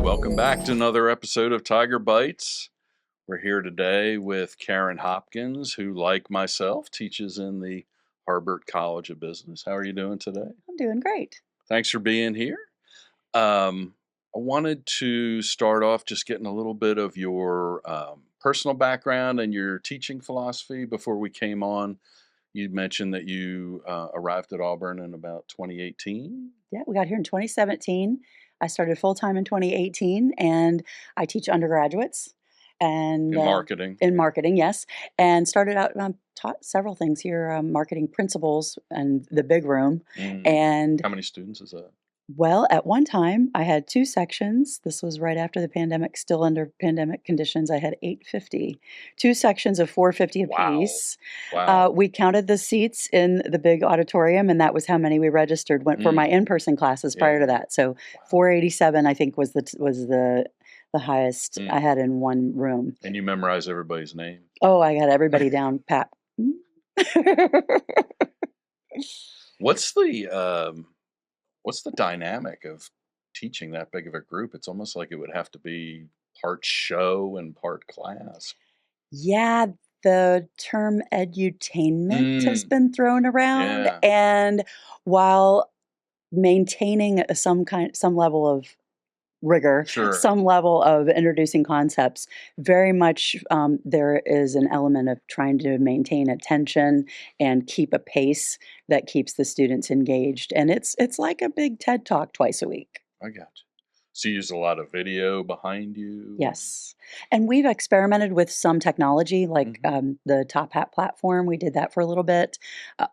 welcome back to another episode of TigerBytes. We're here today with Karen Hopkins, who, like myself, teaches in the Harbert College of Business. How are you doing today? I'm doing great. Thanks for being here. I wanted to start off just getting a little bit of your personal background and your teaching philosophy. Before we came on, you mentioned that you arrived at Auburn in about 2018. Yeah, we got here in 2017. I started full time in 2018, and I teach undergraduates and In marketing. in marketing, yes. And started out taught several things here: marketing principles and the big room. And How many students is that? well, at one time, I had 2 sections. This was right after the pandemic, still under pandemic conditions. I had 850, 2 sections of 450 Wow. apiece. Wow. We counted the seats in the big auditorium, and that was how many we registered went for my in-person classes prior to Yeah. that. So 487, I think, was the highest I had in one room. And you memorize everybody's name? Oh, I got everybody down pat. What's the dynamic of teaching that big of a group? It's almost like it would have to be part show and part class. Yeah, the term edutainment has been thrown around, Yeah. and while maintaining some level of rigor, Sure. some level of introducing concepts, very much there is an element of trying to maintain attention and keep a pace that keeps the students engaged. And it's like a big TED Talk twice a week. I got you. So you use a lot of video behind you? Yes. And we've experimented with some technology like the Top Hat platform. We did that for a little bit.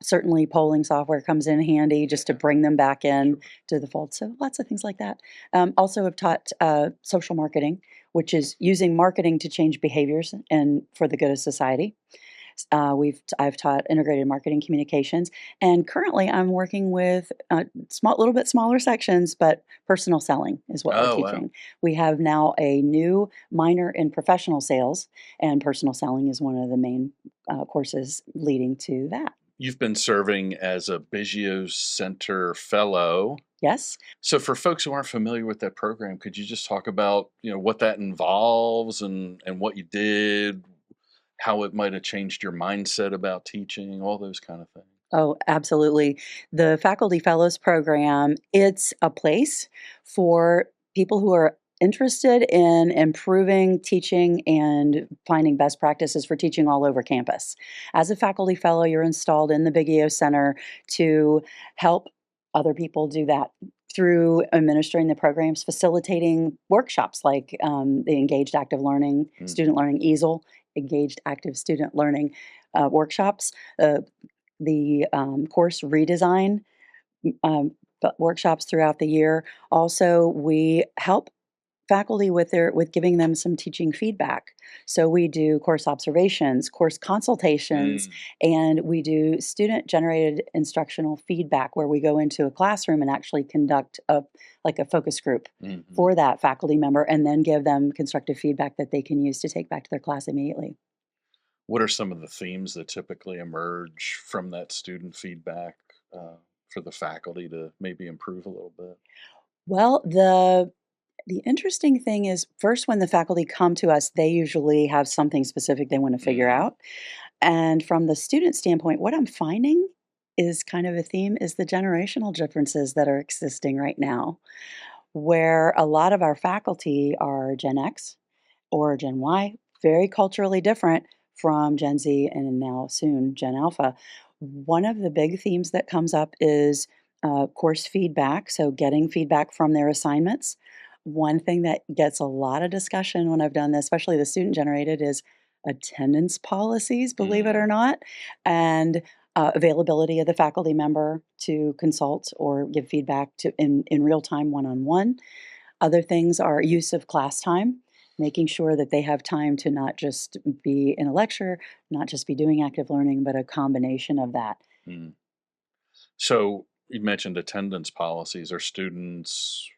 Certainly, polling software comes in handy just to bring them back in to the fold. So, lots of things like that. Also, have taught social marketing, which is using marketing to change behaviors and for the good of society. I've taught integrated marketing communications, and currently I'm working with little bit smaller sections, but personal selling is what we're Oh, wow. teaching. We have now a new minor in professional sales, and personal selling is one of the main courses leading to that. You've been serving as a Biggio Center Fellow. Yes. So for folks who aren't familiar with that program, could you just talk about, what that involves and what you did, how it might have changed your mindset about teaching, all those kind of things? Oh, absolutely. The Faculty Fellows program, it's a place for people who are interested in improving teaching and finding best practices for teaching all over campus. As a faculty fellow, you're installed in the Biggio Center to help other people do that through administering the programs, facilitating workshops like the Engaged Active Learning, Student Learning EASL, Engaged Active Student Learning workshops, the course redesign workshops throughout the year. Also, we help faculty with giving them some teaching feedback. So we do course observations, course consultations, and we do student-generated instructional feedback where we go into a classroom and actually conduct a focus group for that faculty member and then give them constructive feedback that they can use to take back to their class immediately. What are some of the themes that typically emerge from that student feedback for the faculty to maybe improve a little bit? Well, the interesting thing is, first, when the faculty come to us, they usually have something specific they want to figure out. And from the student standpoint, what I'm finding is kind of a theme is the generational differences that are existing right now, where a lot of our faculty are Gen X or Gen Y, very culturally different from Gen Z and now soon Gen Alpha. One of the big themes that comes up is course feedback, so getting feedback from their assignments. One thing that gets a lot of discussion when I've done this, especially the student generated, is attendance policies, believe it or not, and availability of the faculty member to consult or give feedback in real time one-on-one. Other things are use of class time, making sure that they have time to not just be in a lecture, not just be doing active learning, but a combination of that. So you mentioned attendance policies. Are students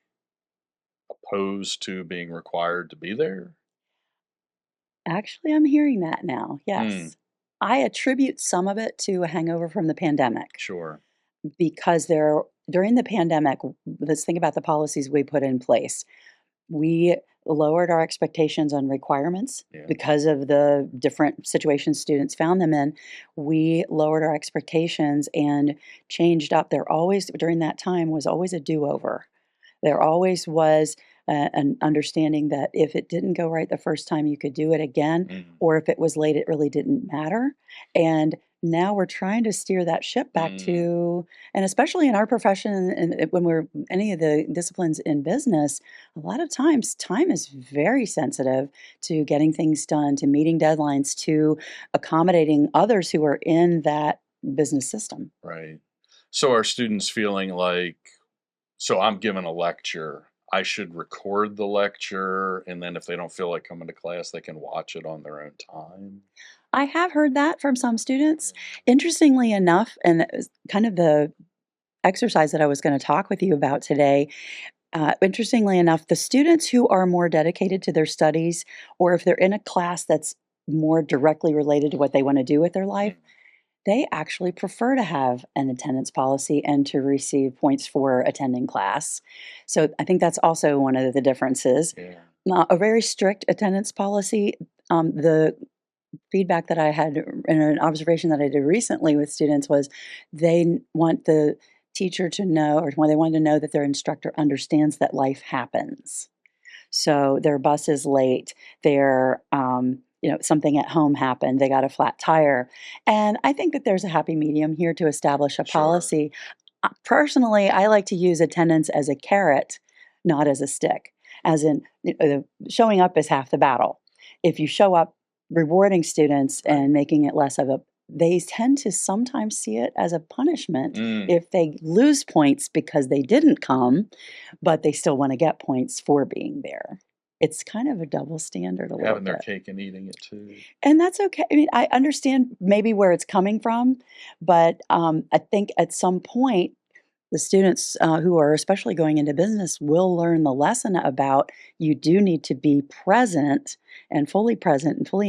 opposed to being required to be there? Actually, I'm hearing that now, yes. I attribute some of it to a hangover from the pandemic Sure. because during the pandemic, let's think about the policies we put in place. We lowered our expectations on requirements Yeah. because of the different situations students found them in. We lowered our expectations and changed up. There always, during that time, was always a do-over. There always was an understanding that if it didn't go right the first time, you could do it again, Mm. or if it was late, it really didn't matter. And now we're trying to steer that ship back Mm. to, and especially in our profession, and when we're any of the disciplines in business, a lot of times time is very sensitive to getting things done, to meeting deadlines, to accommodating others who are in that business system. Right. So are students feeling like, so I'm giving a lecture, I should record the lecture, and then if they don't feel like coming to class, they can watch it on their own time? I have heard that from some students. Yeah. Interestingly enough, and it was kind of the exercise that I was going to talk with you about today. Interestingly enough, the students who are more dedicated to their studies, or if they're in a class that's more directly related to what they want to do with their life, Mm. they actually prefer to have an attendance policy and to receive points for attending class. So I think that's also one of the differences. Yeah. A very strict attendance policy. The feedback that I had and an observation that I did recently with students was want the teacher to know, or when they want to know that their instructor understands that life happens. So their bus is late, their something at home happened, they got a flat tire. And I think that there's a happy medium here to establish a Sure. policy. Personally, I like to use attendance as a carrot, not as a stick. As in, showing up is half the battle. If you show up rewarding students Right. and making it less of a, they tend to sometimes see it as a punishment Mm. if they lose points because they didn't come, but they still want to get points for being there. It's kind of a double standard a little Having their bit. cake and eating it too. And that's okay. I mean, I understand maybe where it's coming from, but I think at some point, the students who are especially going into business will learn the lesson about you do need to be present and fully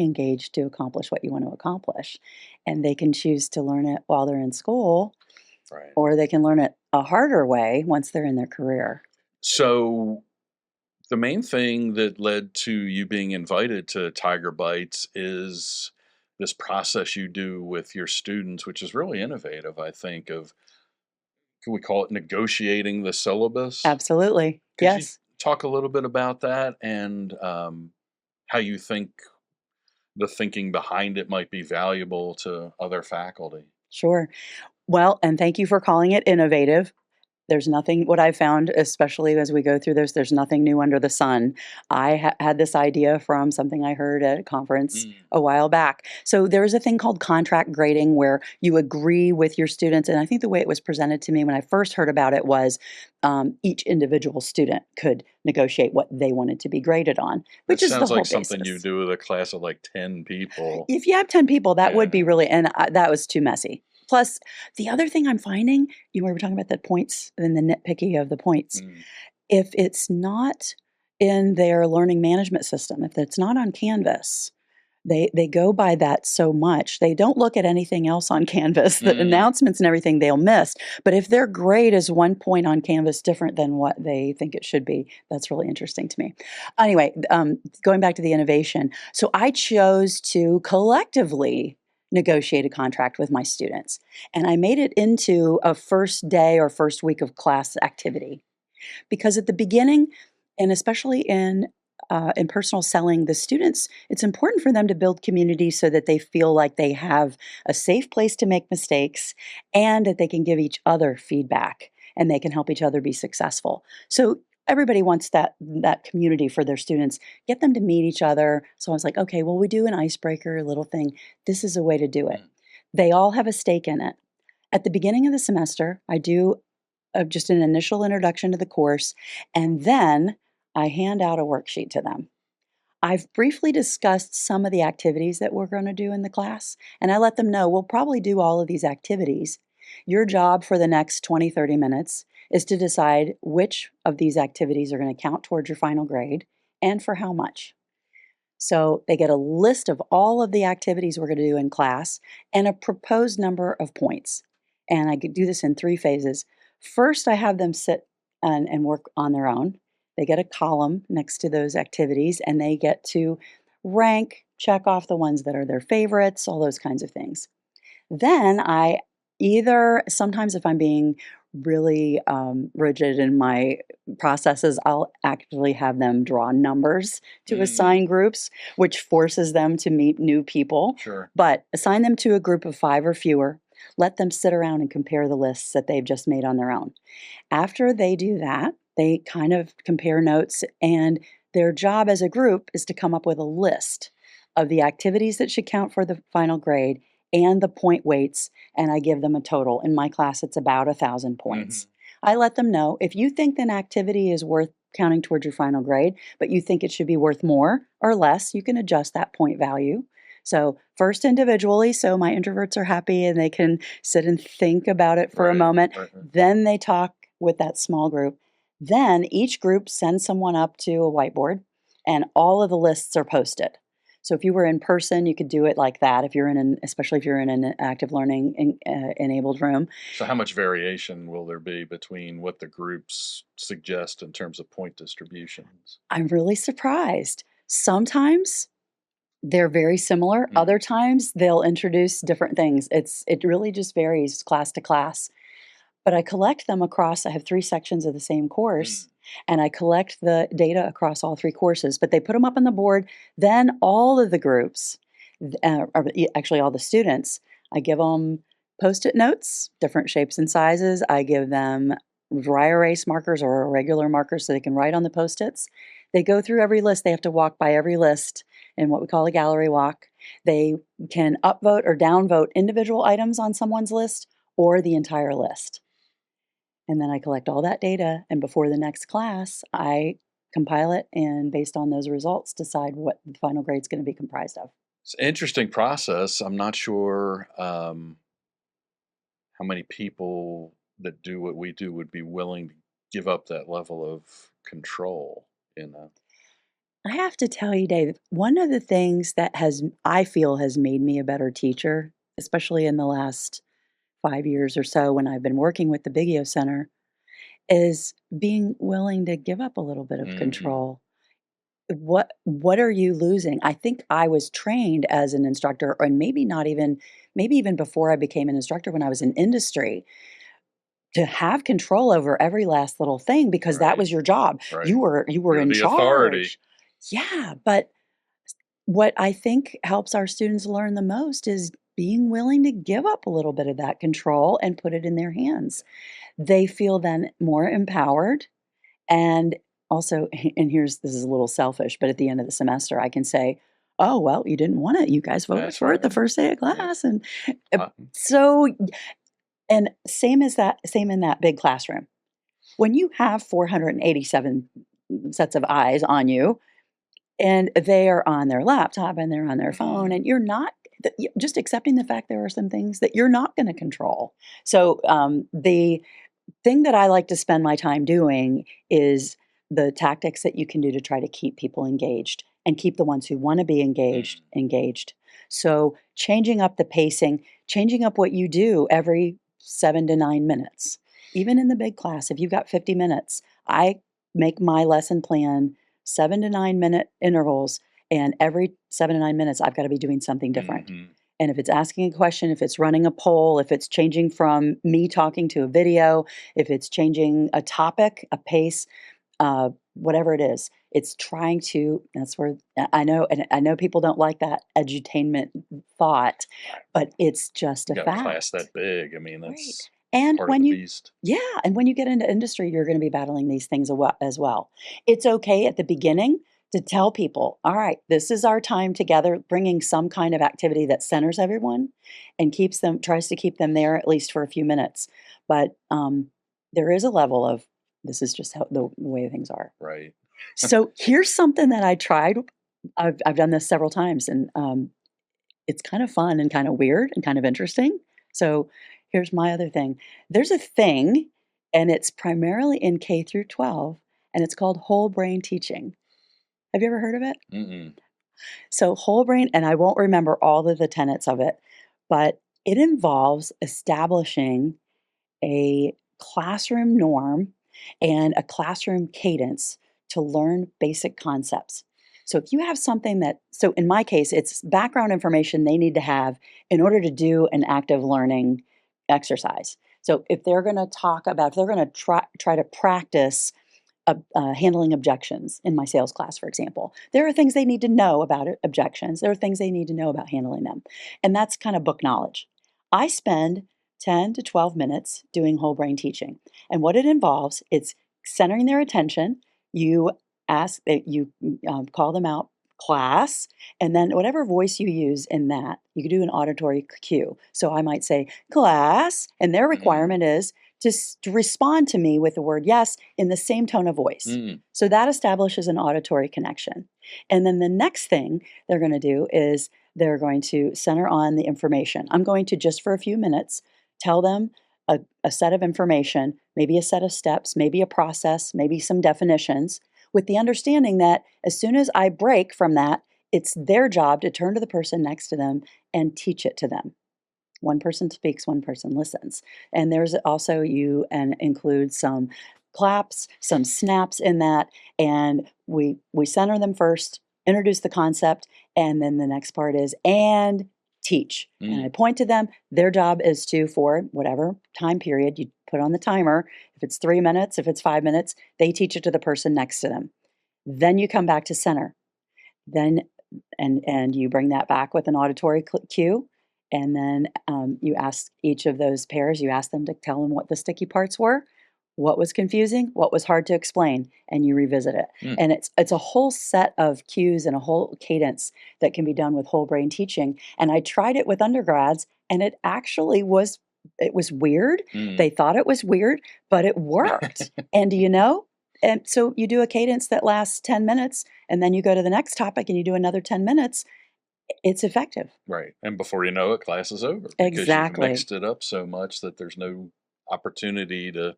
engaged to accomplish what you want to accomplish. And they can choose to learn it while they're in school, Right. or they can learn it a harder way once they're in their career. So the main thing that led to you being invited to Tiger Bites is this process you do with your students, which is really innovative, I think, of, can we call it negotiating the syllabus? Absolutely. Could you Yes, talk a little bit about that and how you think the thinking behind it might be valuable to other faculty? sure. Well, and thank you for calling it innovative. There's nothing, what I've found, especially as we go through this, there's nothing new under the sun. I had this idea from something I heard at a conference Mm. a while back. So there is a thing called contract grading where you agree with your students. And I think the way it was presented to me when I first heard about it was each individual student could negotiate what they wanted to be graded on, That which is the sounds whole like something you basis. do with a class of like 10 people. If you have 10 people, that would be Yeah. really, and that was too messy. Plus, the other thing I'm finding, we were talking about the points and the nitpicky of the points. Mm. If it's not in their learning management system, if it's not on Canvas, they go by that so much. They don't look at anything else on Canvas. The Mm. announcements and everything they'll miss. But if their grade is 1 point on Canvas different than what they think it should be, that's really interesting to me. Anyway, going back to the innovation. So I chose to collectively negotiate a contract with my students. And I made it into a first day or first week of class activity. Because at the beginning, and especially in personal selling, the students, it's important for them to build community so that they feel like they have a safe place to make mistakes and that they can give each other feedback and they can help each other be successful. So everybody wants that community for their students, get them to meet each other. So I was like, okay, well, we do an icebreaker, a little thing. This is a way to do it. Mm. They all have a stake in it. At the beginning of the semester, I do just an initial introduction to the course, and then I hand out a worksheet to them. I've briefly discussed some of the activities that we're going to do in the class, and I let them know we'll probably do all of these activities. Your job for the next 20, 30 minutes is to decide which of these activities are going to count towards your final grade and for how much. So they get a list of all of the activities we're going to do in class and a proposed number of points. And I could do this in three phases. First, I have them sit and work on their own. They get a column next to those activities and they get to rank, check off the ones that are their favorites, all those kinds of things. Then I either sometimes if I'm being really rigid in my processes, I'll actually have them draw numbers to Mm, assign groups, which forces them to meet new people. sure. But assign them to a group of 5 or fewer. Let them sit around and compare the lists that they've just made on their own. After they do that, they kind of compare notes, and their job as a group is to come up with a list of the activities that should count for the final grade and the point weights, and I give them a total. In my class, it's about 1,000 Hmm. points. I let them know if you think an activity is worth counting towards your final grade, but you think it should be worth more or less, you can adjust that point value. So, first individually, so my introverts are happy and they can sit and think about it for a Right, moment. right, right. Then they talk with that small group. Then each group sends someone up to a whiteboard and all of the lists are posted. So if you were in person, you could do it like that. If you're in an, especially if you're in an active learning enabled room, So how much variation will there be between what the groups suggest in terms of point distributions? I'm really surprised. Sometimes they're very similar. Mm, Other times they'll introduce different things. It really just varies class to class. But I collect them across, I have 3 sections of the same mm, course, and I collect the data across all 3 courses, but they put them up on the board. Then all of the groups, actually all the students, I give them Post-it notes, different shapes and sizes. I give them dry erase markers or regular markers so they can write on the Post-its. They go through every list. They have to walk by every list in what we call a gallery walk. They can upvote or downvote individual items on someone's list or the entire list. And then I collect all that data, and before the next class, I compile it and based on those results, decide what the final grade is gonna be comprised of. it's an interesting process. I'm not sure how many people that do what we do would be willing to give up that level of control, you know? I have to tell you, Dave, one of the things that has I feel has made me a better teacher, especially in the last 5 years or so when I've been working with the Biggio Center, is being willing to give up a little bit of Mhm. control. What are you losing? I think I was trained as an instructor, and maybe not even maybe even before I became an instructor when I was in industry, to have control over every last little thing because that Right, was your job. right. You were You're in the authority. charge. Yeah, but what I think helps our students learn the most is being willing to give up a little bit of that control and put it in their hands. They feel then more empowered and also, and here's this is a little selfish, but at the end of the semester, I can say, "Oh, well, you didn't want it. You guys voted That's for it the right. first day of Yeah. class." And uh, Uh, so, and same as that, same in that big classroom. When you have 487 sets of eyes on you, and they are on their laptop and they're on their phone, mhm. and you're not just accepting the fact there are some things that you're not going to control. So, the thing that I like to spend my time doing is the tactics that you can do to try to keep people engaged and keep the ones who want to be engaged Mm. engaged. So, changing up the pacing, changing up what you do every 7 to 9 minutes. Even in the big class, if you've got 50 minutes, I make my lesson plan 7 to 9-minute intervals, and every 7 to 9 minutes, I've got to be doing something different. Mhm. And if it's asking a question, if it's running a poll, if it's changing from me talking to a video, if it's changing a topic, a pace, whatever it is, it's trying to. That's where I know, and I know people don't like that edutainment thought, Right. but it's just You a got a class fact. that big. I mean, Right. that's And part of when the you beast. yeah, and when you get into industry, you're gonna be battling these things as well. It's okay at the beginning to tell people, "All right, this is our time together," bringing some kind of activity that centers everyone and keeps them tries to keep them there at least for a few minutes. But, there is a level of, "This is just how the way things are." Right. So, here's something that I tried. I've done this several times, and, it's kind of fun and kind of weird and kind of interesting. So here's my other thing. There's a thing, and it's primarily in K through 12, and it's called whole brain teaching. Have you ever heard of it? Mm-mm. So whole brain, and I won't remember all of the tenets of it, but it involves establishing a classroom norm and a classroom cadence to learn basic concepts. So if you have something so in my case, it's background information they need to have in order to do an active learning exercise. So if they're going to try to practice handling objections in my sales class, for example, there are things they need to know about objections. There are things they need to know about handling them. And that's kind of book knowledge. I spend 10 to 12 minutes doing whole brain teaching. And what it involves, it's centering their attention. You call them out, class, and then whatever voice you use in that, you could do an auditory cue. So I might say, class, and their requirement is to respond to me with the word yes in the same tone of voice. So that establishes an auditory connection. And then the next thing they're going to do is they're going to center on the information. I'm going to, just for a few minutes, tell them a set of information, maybe a set of steps, maybe a process, maybe some definitions, with the understanding that as soon as I break from that, it's their job to turn to the person next to them and teach it to them. One person speaks, one person listens. And there's also include some claps, some snaps in that, and we center them first, introduce the concept, and then the next part is and teach. And I point to them. Their job is to, for whatever time period you put on the timer, if it's 3 minutes, if it's 5 minutes, they teach it to the person next to them. Then you come back to center. Then and you bring that back with an auditory cue. And then you ask each of those pairs, you ask them to tell them what the sticky parts were, what was confusing, what was hard to explain, and you revisit it. And it's a whole set of cues and a whole cadence that can be done with whole brain teaching. And I tried it with undergrads, and it actually was weird. They thought it was weird, but it worked. And and so you do a cadence that lasts 10 minutes, and then you go to the next topic and you do another 10 minutes. It's effective. Right. And before you know it, class is over. Exactly. Because you've mixed it up so much that there's no opportunity to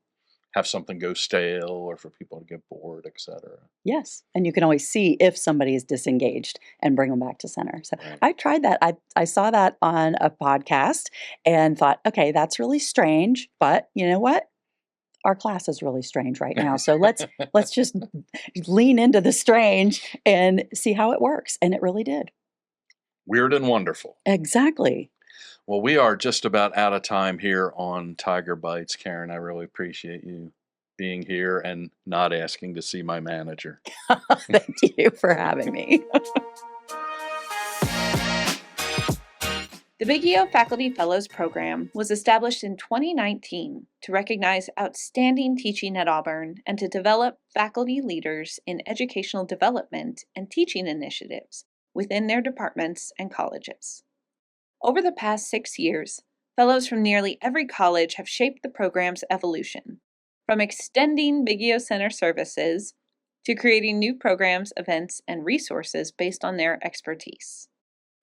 have something go stale or for people to get bored, etc. Yes. And you can always see if somebody is disengaged and bring them back to center. So I tried that. I saw that on a podcast and thought, okay, that's really strange. But you know what? Our class is really strange right now. So let's just lean into the strange and see how it works. And it really did. Weird and wonderful. Exactly. Well, we are just about out of time here on TigerBytes. Karen, I really appreciate you being here and not asking to see my manager. Thank you for having me. The Biggio Faculty Fellows program was established in 2019 to recognize outstanding teaching at Auburn and to develop faculty leaders in educational development and teaching initiatives within their departments and colleges. Over the past 6 years, fellows from nearly every college have shaped the program's evolution, from extending Biggio Center services to creating new programs, events, and resources based on their expertise.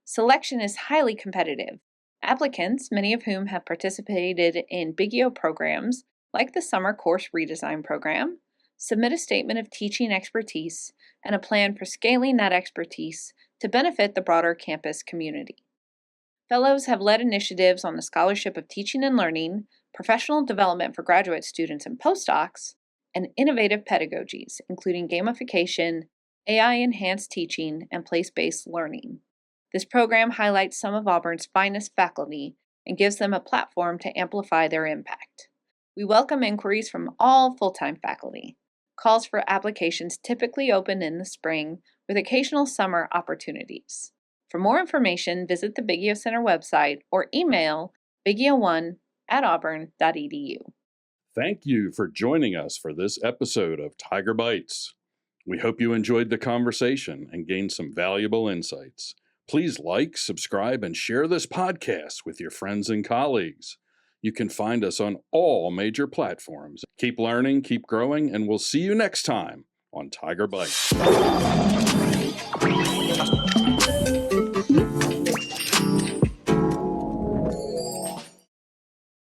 Selection is highly competitive. Applicants, many of whom have participated in Biggio programs like the Summer Course Redesign Program, submit a statement of teaching expertise and a plan for scaling that expertise to benefit the broader campus community. Fellows have led initiatives on the Scholarship of Teaching and Learning, professional development for graduate students and postdocs, and innovative pedagogies, including gamification, AI-enhanced teaching, and place-based learning. This program highlights some of Auburn's finest faculty and gives them a platform to amplify their impact. We welcome inquiries from all full-time faculty. Calls for applications typically open in the spring, with occasional summer opportunities. For more information, visit the Biggio Center website or email biggio1@auburn.edu. Thank you for joining us for this episode of TigerBytes. We hope you enjoyed the conversation and gained some valuable insights. Please like, subscribe, and share this podcast with your friends and colleagues. You can find us on all major platforms. Keep learning, keep growing, and we'll see you next time on TigerBytes.